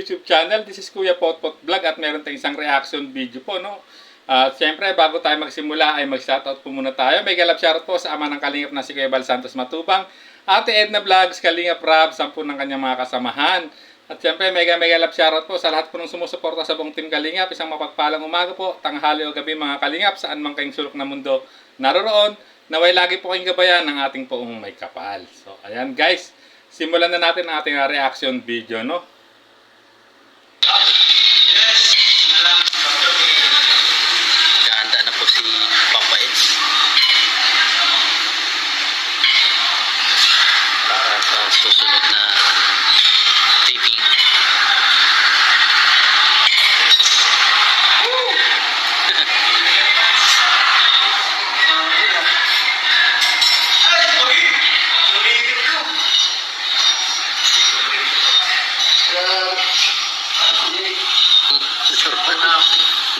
YouTube channel. This is Kuya Potpot Vlog at meron tayong isang reaction video po, no? At siyempre, bago tayo magsimula ay mag-shoutout po muna tayo. May galap shoutout po sa ama ng Kalingap na si Kuya Bal Santos Matubang, Ate Edna Vlogs, Kalingap Rab, 10 ng kanyang mga kasamahan. At siyempre, mega love shoutout po sa lahat po ng sumusuporta sa buong Team Kalingap. Isang mapagpalang umaga po, tanghali o gabi mga Kalingap, saan man kayong sulok na mundo naroroon. Naway lagi po kayong gabayan ng ating poong may kapal. So, ayan guys, simulan na natin ang ating reaction video, no? Ganda na po si Papa Eds para sa susunod na taping.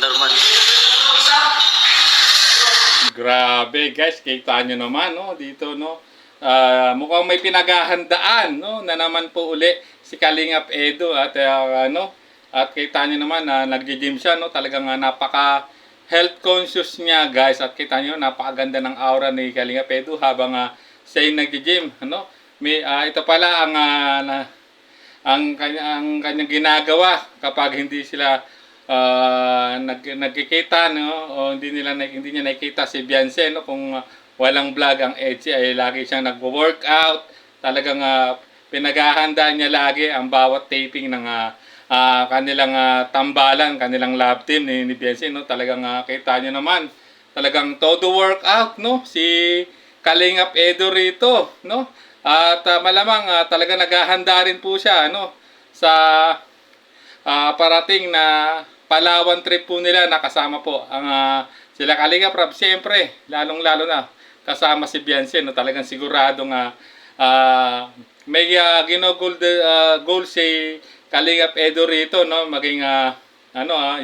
Norman. Grabe guys, kita nyo naman, no? Dito, no? Mukhang may pinaghahandaan, no? Na naman po uli si Kalingap Edo at ano, at kita nyo naman na nagji-gym siya, no? Talagang napaka health conscious niya, guys. At kita nyo, napakaganda ng aura ni Kalingap Edo habang siya yung nagji-gym, ano? Ito pala ang kanyang ginagawa kapag hindi sila nagkikita, no, o hindi niya nakikita si Beyonce, no, kung walang vlog ang Edgy ay lagi siyang nagwo-workout. Talagang pinaghahandaan niya lagi ang bawat taping ng kanilang tambalan, kanilang lab team ni Beyonce, no. Talagang kita niyo naman, talagang todo workout, no, si Kalingap Edo rito, no. At malamang talagang naghahanda rin po siya, no, sa parating na Palawan trip po nila, nakasama po ang sila Kalingap Rab, siyempre lalong-lalo na kasama si Beyonce, no. Talagang siguradong may goal si Kalingap Edo rito, no, maging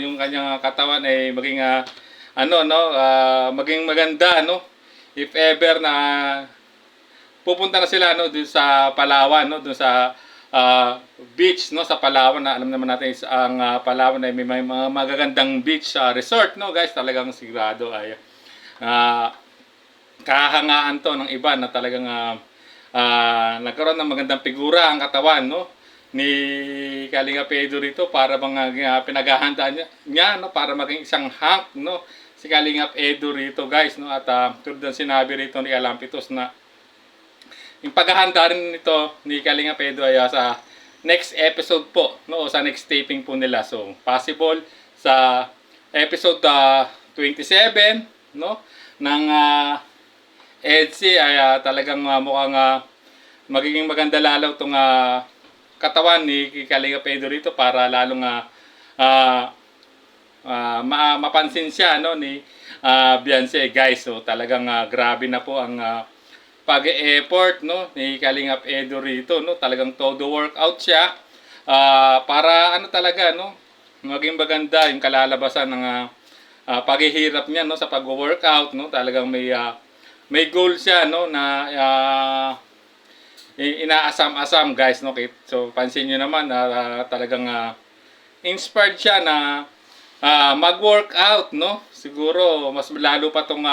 yung kanyang katawan ay maging maging maganda, no, if ever na pupunta na sila, no, dun sa Palawan, no, dun sa beach, no, sa Palawan, na alam naman natin ang Palawan ay may mga magagandang beach resort, no, guys. Talagang sigurado ay kahangaan to ng iba na talagang nagkaroon ng magandang figura ang katawan, no, ni Kalingap Edo rito, para bang pinaghahandaan niya, no, para maging isang hunk, no, si Kalingap Edo rito, guys, no. At tulad ng sinabi rito ni Alampitos na yung paghahanda rin nito ni Kalingap Edo ay sa next episode po, no, o sa next taping po nila. So, possible sa episode 27, no, ng Edgy ay talagang mukhang magiging maganda lalo itong katawan ni Kalingap Edo rito, para lalong mapansin siya, no, ni Beyonce, guys. So, talagang grabe na po ang pag-e-effort, no, ni Kalingap Edo rito, no. Talagang todo workout siya para talaga, no, maging maganda yung kalalabasan ng paghihirap niya, no, sa pag-workout, no. Talagang may goal siya, no, na inaasam-asam, guys, no. So pansin niyo naman talagang inspired siya na mag-workout, no. Siguro mas lalo pa tong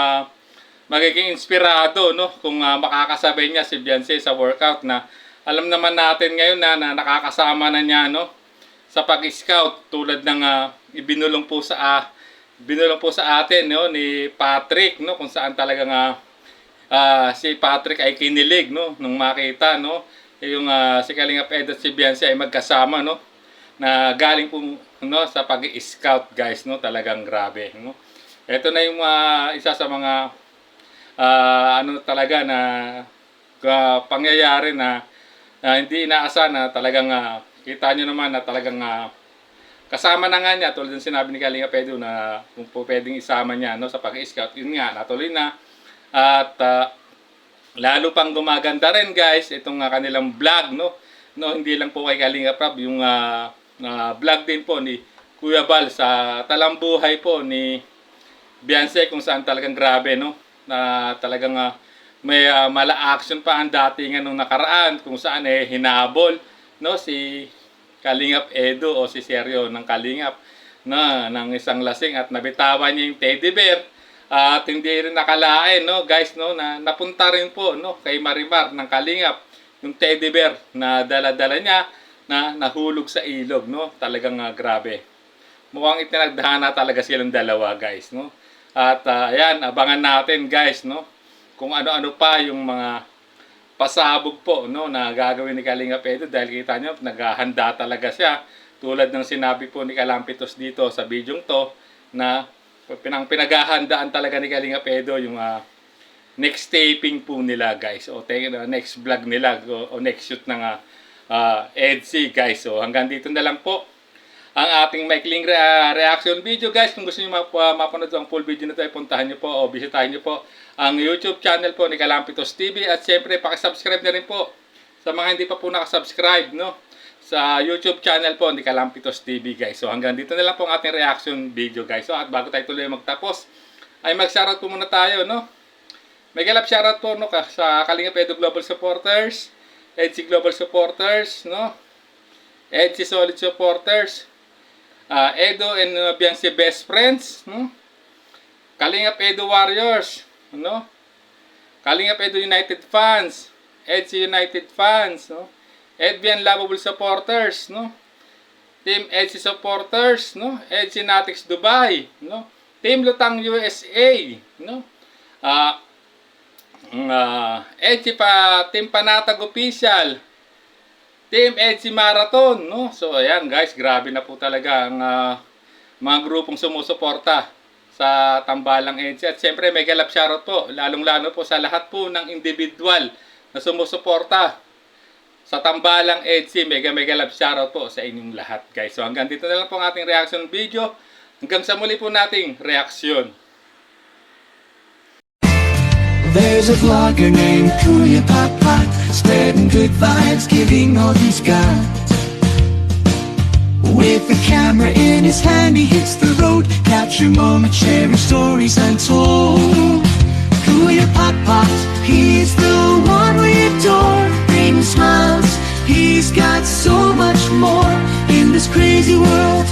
magiging inspirado, no, kung makakasabay niya si Beyonce sa workout, na alam naman natin ngayon na nakakasama na niya, no, sa pag-scout, tulad ng binulong po sa atin, no, ni Patrick, no, kung saan talagang si Patrick ay kinilig, no, nung makita, no, yung si Kalingap Edo at si Beyonce ay magkasama, no, na galing po, no, sa pag-scout, guys, no. Talagang grabe, no. Ito na yung isa sa mga talaga na pangyayari na hindi inaasahan, na talagang kita nyo naman na talagang kasama na nga niya, tulad ng sinabi ni Kalingap Edo na kung po pwedeng isama niya, no, sa pag-scout. Yun nga, natuloy na. At lalo pang gumaganda rin, guys, itong kanilang vlog, no. Hindi lang po kay Kalingap Rab, yung vlog din po ni Kuya Bal sa talambuhay po ni Beyonce, kung saan talagang grabe, no, na talagang may mala action pa ang datingan nung nakaraan, kung saan hinabol, no, si Kalingap Edo o si Seryo ng Kalingap na ng isang lasing at nabitawan niya yung teddy bear. At hindi rin nakalain, no, guys, no, na napunta rin po, no, kay Marimar ng Kalingap yung teddy bear na dala-dala niya na nahulog sa ilog, no. Talagang grabe. Mukhang itinagdahana talaga silang dalawa, guys, no. At ayan, abangan natin, guys, no, kung ano-ano pa yung mga pasabog po, no, na gagawin ni Kalingap Edo dahil kita nyo, naghahanda talaga siya. Tulad ng sinabi po ni Kalampitos dito sa bidyong to na pinaghahandaan talaga ni Kalingap Edo yung next taping po nila, guys. O next vlog nila o next shoot ng EDC, guys. So hanggang dito na lang po ang ating maikling reaction video, guys. Kung gusto niyo mapanood ang full video na ito, ay puntahan niyo po o bisitahin niyo po ang YouTube channel po ni Kalampitos TV. At syempre, pakisubscribe na rin po sa mga hindi pa po nakasubscribe, no, sa YouTube channel po ni Kalampitos TV, guys. So hanggang dito na lang po ang ating reaction video, guys. So at bago tayo tuloy magtapos, ay mag-shoutout po muna tayo, no. May galap shoutout po, no, sa Kalingap Edo Global Supporters, EDC Global Supporters, no, EDC Solid Supporters, Edo and Bianci Best Friends, no? Kalingap Edo Warriors, no? Kalingap Edo United Fans, EDC United Fans, no? Edvian Lovable Supporters, no? Team EDC Supporters, no? EDC Natix Dubai, no? Team Lutang USA, no? EDC Team Panatag Official, Team EDC Marathon, no? So ayan, guys, grabe na po talaga ang mga grupong sumusuporta sa tambalang EDC. At siyempre may galap shoutout po, lalong-lalo po sa lahat po ng individual na sumusuporta sa tambalang EDC. Mega galap shoutout po sa inyong lahat, guys. So hanggang dito na lang po ang ating reaction video. Hanggang sa muli po nating reaksyon. There's a vlogger named Kuya Papa, spreading good vibes, giving all he's got. With the camera in his hand, he hits the road, capture moments, sharing stories untold. Kuya Papa, he's the one we adore, bringing smiles. He's got so much more in this crazy world.